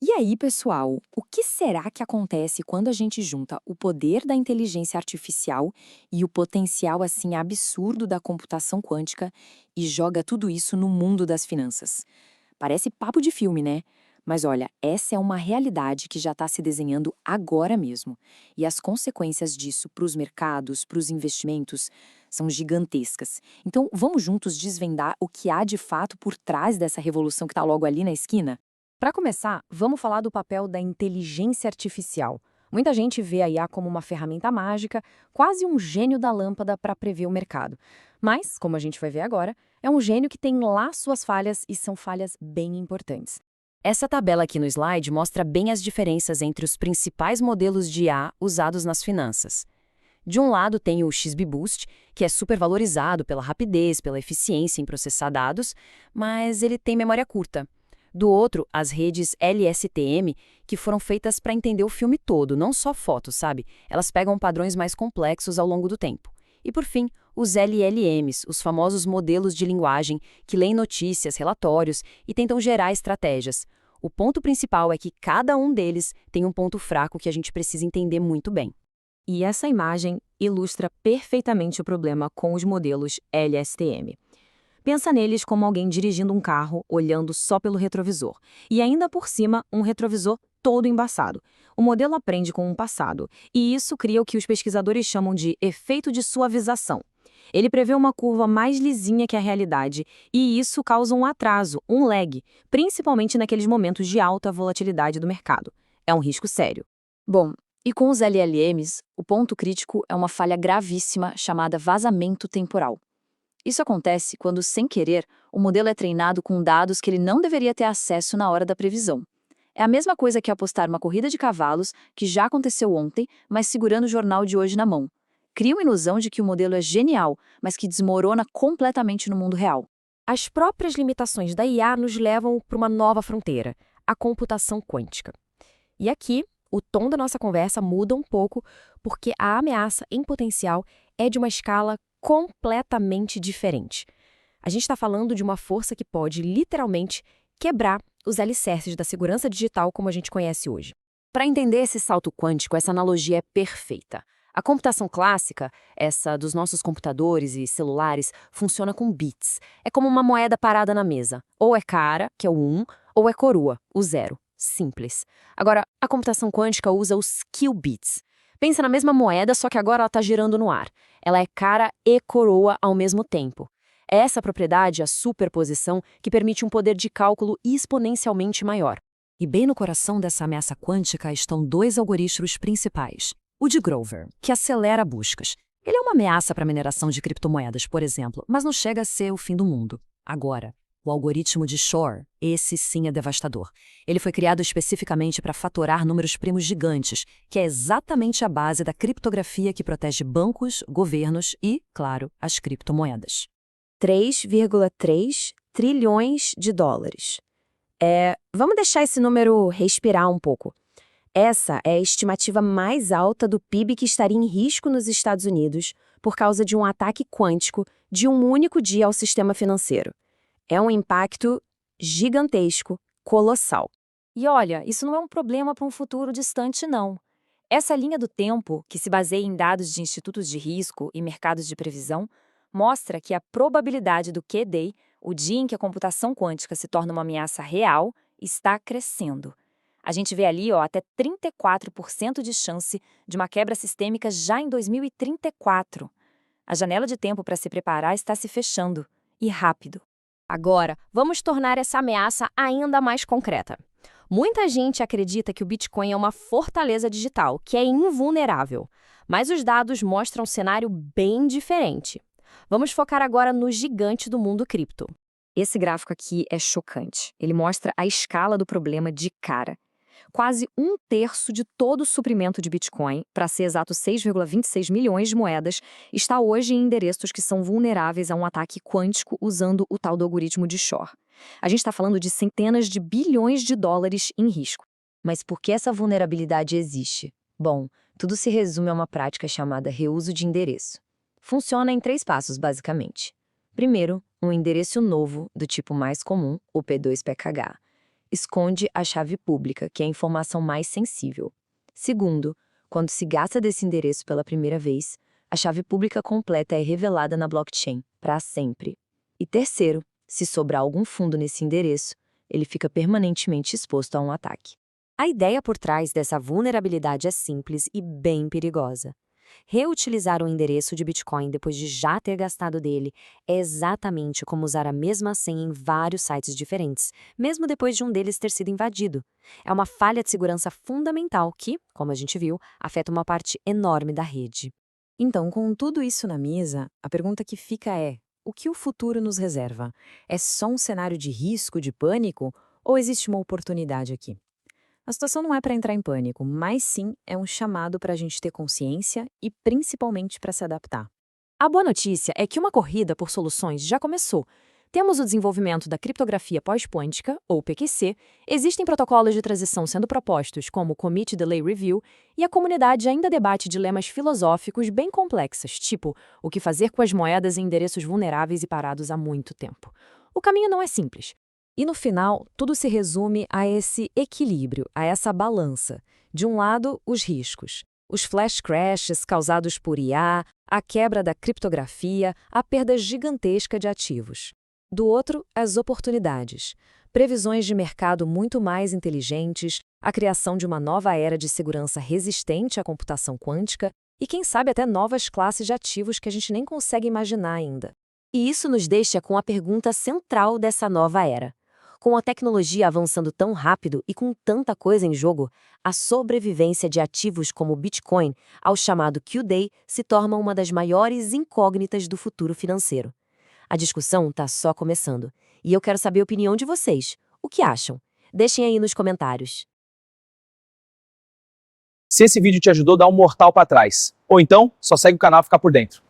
E aí, pessoal, o que será que acontece quando a gente junta o poder da inteligência artificial e o potencial assim absurdo da computação quântica e joga tudo isso no mundo das finanças? Parece papo de filme, né? Mas olha, essa é uma realidade que já está se desenhando agora mesmo. E as consequências disso para os mercados, para os investimentos, são gigantescas. Então, vamos juntos desvendar o que há de fato por trás dessa revolução que está logo ali na esquina? Para começar, vamos falar do papel da inteligência artificial. Muita gente vê a IA como uma ferramenta mágica, quase um gênio da lâmpada para prever o mercado. Mas, como a gente vai ver agora, é um gênio que tem lá suas falhas e são falhas bem importantes. Essa tabela aqui no slide mostra bem as diferenças entre os principais modelos de IA usados nas finanças. De um lado tem o XBoost, que é supervalorizado pela rapidez, pela eficiência em processar dados, mas ele tem memória curta. Do outro, as redes LSTM, que foram feitas para entender o filme todo, não só fotos, sabe? Elas pegam padrões mais complexos ao longo do tempo. E por fim, os LLMs, os famosos modelos de linguagem que leem notícias, relatórios e tentam gerar estratégias. O ponto principal é que cada um deles tem um ponto fraco que a gente precisa entender muito bem. E essa imagem ilustra perfeitamente o problema com os modelos LSTM. Pensa neles como alguém dirigindo um carro, olhando só pelo retrovisor. E ainda por cima, um retrovisor todo embaçado. O modelo aprende com o passado, e isso cria o que os pesquisadores chamam de efeito de suavização. Ele prevê uma curva mais lisinha que a realidade, e isso causa um atraso, um lag, principalmente naqueles momentos de alta volatilidade do mercado. É um risco sério. Bom, e com os LLMs, o ponto crítico é uma falha gravíssima chamada vazamento temporal. Isso acontece quando, sem querer, o modelo é treinado com dados que ele não deveria ter acesso na hora da previsão. É a mesma coisa que apostar uma corrida de cavalos que já aconteceu ontem, mas segurando o jornal de hoje na mão. Cria uma ilusão de que o modelo é genial, mas que desmorona completamente no mundo real. As próprias limitações da IA nos levam para uma nova fronteira, a computação quântica. E aqui, o tom da nossa conversa muda um pouco, porque a ameaça em potencial é de uma escala completamente diferente. A gente está falando de uma força que pode, literalmente, quebrar os alicerces da segurança digital como a gente conhece hoje. Para entender esse salto quântico, essa analogia é perfeita. A computação clássica, essa dos nossos computadores e celulares, funciona com bits. É como uma moeda parada na mesa. Ou é cara, que é o 1, ou é coroa, o 0. Simples. Agora, a computação quântica usa os qubits. Pensa na mesma moeda, só que agora ela está girando no ar. Ela é cara e coroa ao mesmo tempo. É essa propriedade, a superposição, que permite um poder de cálculo exponencialmente maior. E bem no coração dessa ameaça quântica estão dois algoritmos principais. O de Grover, que acelera buscas. Ele é uma ameaça para a mineração de criptomoedas, por exemplo, mas não chega a ser o fim do mundo. Agora, o algoritmo de Shor, esse sim é devastador. Ele foi criado especificamente para fatorar números primos gigantes, que é exatamente a base da criptografia que protege bancos, governos e, claro, as criptomoedas. 3,3 trilhões de dólares. Vamos deixar esse número respirar um pouco. Essa é a estimativa mais alta do PIB que estaria em risco nos Estados Unidos por causa de um ataque quântico de um único dia ao sistema financeiro. É um impacto gigantesco, colossal. E olha, isso não é um problema para um futuro distante, não. Essa linha do tempo, que se baseia em dados de institutos de risco e mercados de previsão, mostra que a probabilidade do Q-Day, o dia em que a computação quântica se torna uma ameaça real, está crescendo. A gente vê ali até 34% de chance de uma quebra sistêmica já em 2034. A janela de tempo para se preparar está se fechando, e rápido. Agora, vamos tornar essa ameaça ainda mais concreta. Muita gente acredita que o Bitcoin é uma fortaleza digital, que é invulnerável. Mas os dados mostram um cenário bem diferente. Vamos focar agora no gigante do mundo cripto. Esse gráfico aqui é chocante. Ele mostra a escala do problema de cara. Quase um terço de todo o suprimento de Bitcoin, para ser exato 6,26 milhões de moedas, está hoje em endereços que são vulneráveis a um ataque quântico usando o tal do algoritmo de Shor. A gente está falando de centenas de bilhões de dólares em risco. Mas por que essa vulnerabilidade existe? Bom, tudo se resume a uma prática chamada reuso de endereço. Funciona em 3 passos, basicamente. Primeiro, um endereço novo, do tipo mais comum, o P2PKH. esconde a chave pública, que é a informação mais sensível. Segundo, quando se gasta desse endereço pela primeira vez, a chave pública completa é revelada na blockchain, para sempre. E terceiro, se sobrar algum fundo nesse endereço, ele fica permanentemente exposto a um ataque. A ideia por trás dessa vulnerabilidade é simples e bem perigosa. Reutilizar um endereço de Bitcoin depois de já ter gastado dele é exatamente como usar a mesma senha em vários sites diferentes, mesmo depois de um deles ter sido invadido. É uma falha de segurança fundamental que, como a gente viu, afeta uma parte enorme da rede. Então, com tudo isso na mesa, a pergunta que fica é: o que o futuro nos reserva? É só um cenário de risco, de pânico, ou existe uma oportunidade aqui? A situação não é para entrar em pânico, mas sim é um chamado para a gente ter consciência e principalmente para se adaptar. A boa notícia é que uma corrida por soluções já começou. Temos o desenvolvimento da criptografia pós-quântica, ou PQC, existem protocolos de transição sendo propostos, como o Commit Delay Review, e a comunidade ainda debate dilemas filosóficos bem complexos, tipo o que fazer com as moedas em endereços vulneráveis e parados há muito tempo. O caminho não é simples. E no final, tudo se resume a esse equilíbrio, a essa balança. De um lado, os riscos. Os flash crashes causados por IA, a quebra da criptografia, a perda gigantesca de ativos. Do outro, as oportunidades. Previsões de mercado muito mais inteligentes, a criação de uma nova era de segurança resistente à computação quântica e, quem sabe, até novas classes de ativos que a gente nem consegue imaginar ainda. E isso nos deixa com a pergunta central dessa nova era. Com a tecnologia avançando tão rápido e com tanta coisa em jogo, a sobrevivência de ativos como o Bitcoin ao chamado Q-Day se torna uma das maiores incógnitas do futuro financeiro. A discussão está só começando, e eu quero saber a opinião de vocês. O que acham? Deixem aí nos comentários. Se esse vídeo te ajudou, dá um mortal para trás. Ou então, só segue o canal e ficar por dentro.